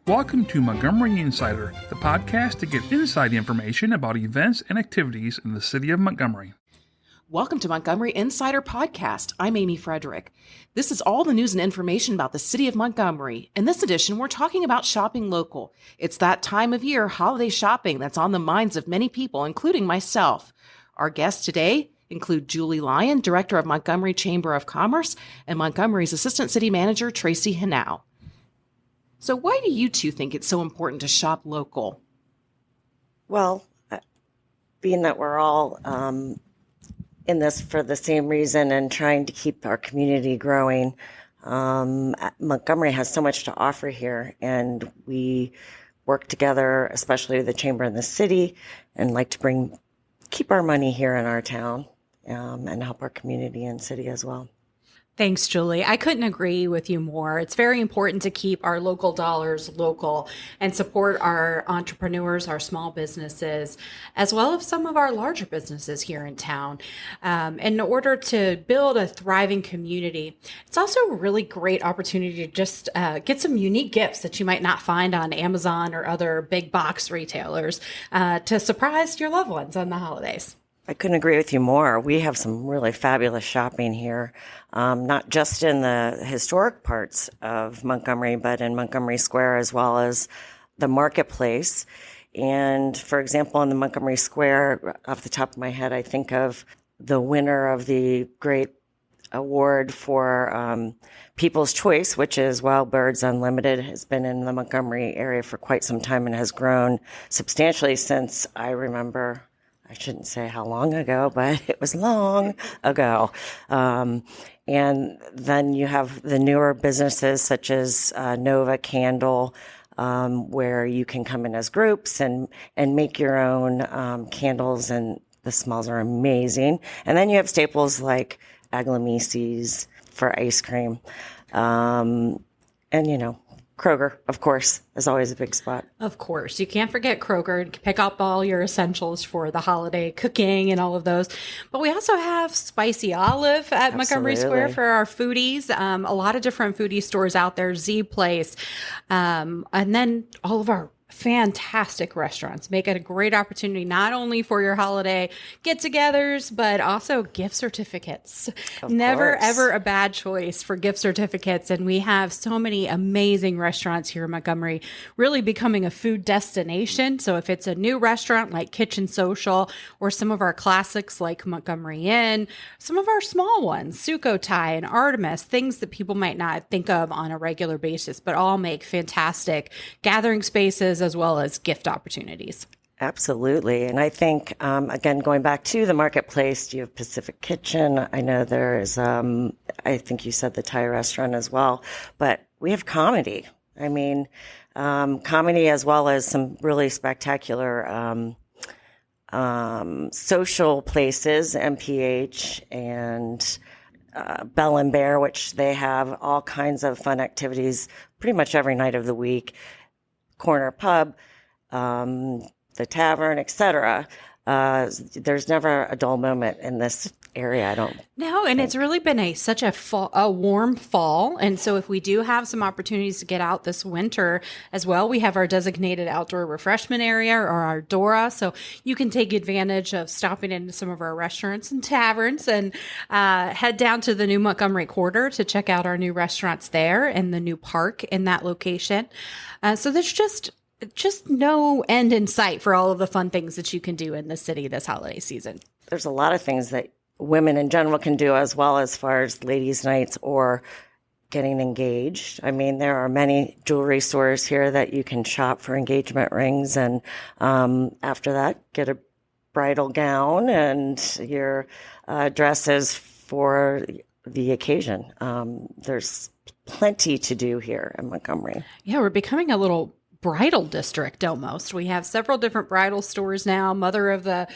Welcome to Montgomery Insider, the podcast to get inside information about events and activities in the city of Montgomery. Welcome to Montgomery Insider Podcast. I'm Amy Frederick. This is all the news and information about the city of Montgomery. In this edition, we're talking about shopping local. It's that time of year, holiday shopping, that's on the minds of many people, including myself. Our guests today include Julie Lyon, Director of Montgomery Chamber of Commerce, and Montgomery's Assistant City Manager, Tracy Henao. So why do you two think it's so important to shop local? Well, being that we're all in this for the same reason and trying to keep our community growing, Montgomery has so much to offer here, and we work together, especially the Chamber and the city, and like to keep our money here in our town and help our community and city as well. Thanks, Julie. I couldn't agree with you more. It's very important to keep our local dollars local and support our entrepreneurs, our small businesses, as well as some of our larger businesses here in town. In order to build a thriving community, it's also a really great opportunity to just get some unique gifts that you might not find on Amazon or other big box retailers to surprise your loved ones on the holidays. I couldn't agree with you more. We have some really fabulous shopping here, not just in the historic parts of Montgomery, but in Montgomery Square as well as the marketplace. And for example, in the Montgomery Square, off the top of my head, I think of the winner of the great award for People's Choice, which is Wild Birds Unlimited, has been in the Montgomery area for quite some time and has grown substantially since I remember. I shouldn't say how long ago, but it was long ago. And then you have the newer businesses such as Nova Candle, where you can come in as groups and make your own candles, and the smells are amazing. And then you have staples like Aglamisi's for ice cream. And, Kroger, of course, is always a big spot. Of course. You can't forget Kroger to pick up all your essentials for the holiday cooking and all of those. But we also have Spicy Olive at Montgomery Square for our foodies. A lot of different foodie stores out there, Z Place. And then all of our fantastic restaurants make it a great opportunity not only for your holiday get-togethers, but also gift certificates. Never, ever a bad choice for gift certificates. And we have so many amazing restaurants here in Montgomery, really becoming a food destination. So if it's a new restaurant like Kitchen Social, or some of our classics like Montgomery Inn, some of our small ones, Sukhothai and Artemis, things that people might not think of on a regular basis, but all make fantastic gathering spaces as well as gift opportunities. Absolutely. And I think, again, going back to the marketplace, you have Pacific Kitchen. I know there is, I think you said the Thai restaurant as well, but we have comedy. I mean, comedy as well as some really spectacular social places, MPH and Bell and Bear, which they have all kinds of fun activities pretty much every night of the week. Corner Pub, the Tavern, etc. There's never a dull moment in this area, I don't No, and it's really been such a warm fall. And so if we do have some opportunities to get out this winter as well, we have our designated outdoor refreshment area, or our DORA. So you can take advantage of stopping into some of our restaurants and taverns and head down to the new Montgomery Quarter to check out our new restaurants there and the new park in that location. So there's just no end in sight for all of the fun things that you can do in the city this holiday season. There's a lot of things that women in general can do as well, as far as ladies' nights or getting engaged. I mean, there are many jewelry stores here that you can shop for engagement rings, and after that, get a bridal gown and your dresses for the occasion. There's plenty to do here in Montgomery. Yeah, we're becoming a little bridal district almost. We have several different bridal stores now. Mother of the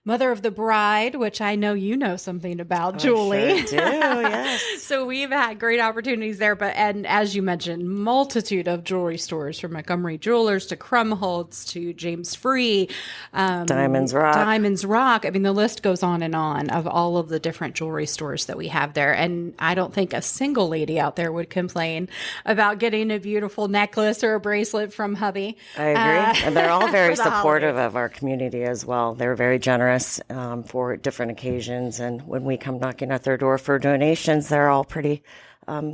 mother of the bride, which I know you know something about, Julie. I sure do, yes. So we've had great opportunities there, and as you mentioned, multitude of jewelry stores from Montgomery Jewelers to Krumholtz to James Free, Diamonds Rock. I mean, the list goes on and on of all of the different jewelry stores that we have there. And I don't think a single lady out there would complain about getting a beautiful necklace or a bracelet from hubby. I agree. And they're all very for the supportive holidays. of our community as well. They're very generous for different occasions. And when we come knocking at their door for donations, they're all pretty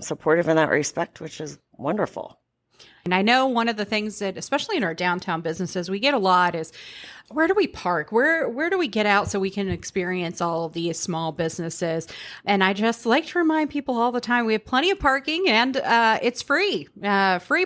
supportive in that respect, which is wonderful. And I know one of the things that, especially in our downtown businesses, we get a lot is, where do we park? Where do we get out so we can experience all of these small businesses? And I just like to remind people all the time, we have plenty of parking and it's free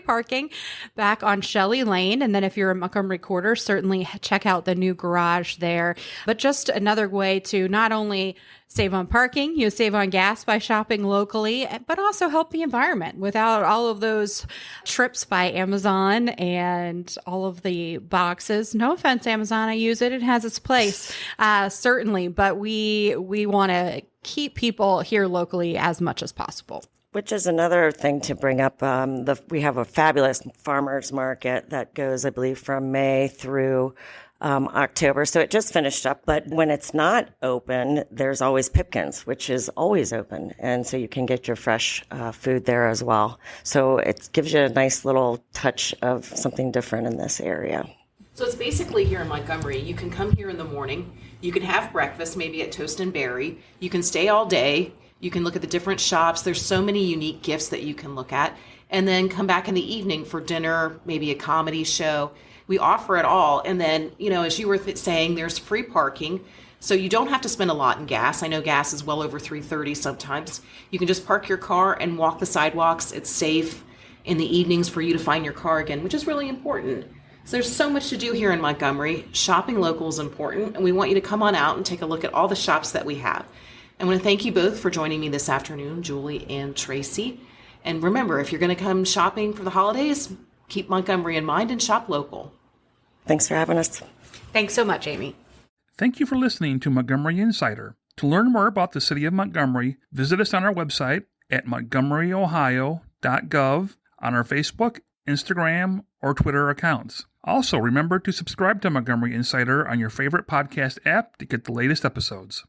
parking back on Shelley Lane. And then if you're in Montgomery Quarter, certainly check out the new garage there. But just another way to not only save on parking, you save on gas by shopping locally, but also help the environment without all of those trips by Amazon and all of the boxes. No offense, Amazon, I use it. It has its place, certainly, but we want to keep people here locally as much as possible. Which is another thing to bring up. We have a fabulous farmers market that goes, I believe, from May through October. So it just finished up. But when it's not open, there's always Pipkins, which is always open. And so you can get your fresh food there as well. So it gives you a nice little touch of something different in this area. So it's basically here in Montgomery. You can come here in the morning. You can have breakfast, maybe at Toast and Berry. You can stay all day. You can look at the different shops. There's so many unique gifts that you can look at. And then come back in the evening for dinner, maybe a comedy show. We offer it all. And then, as you were saying, there's free parking. So you don't have to spend a lot in gas. I know gas is well over $3.30 sometimes. You can just park your car and walk the sidewalks. It's safe in the evenings for you to find your car again, which is really important. So there's so much to do here in Montgomery. Shopping local is important, and we want you to come on out and take a look at all the shops that we have. I want to thank you both for joining me this afternoon, Julie and Tracy. And remember, if you're going to come shopping for the holidays, keep Montgomery in mind and shop local. Thanks for having us. Thanks so much, Amy. Thank you for listening to Montgomery Insider. To learn more about the City of Montgomery, visit us on our website at montgomeryohio.gov, on our Facebook, Instagram, or Twitter accounts. Also, remember to subscribe to Montgomery Insider on your favorite podcast app to get the latest episodes.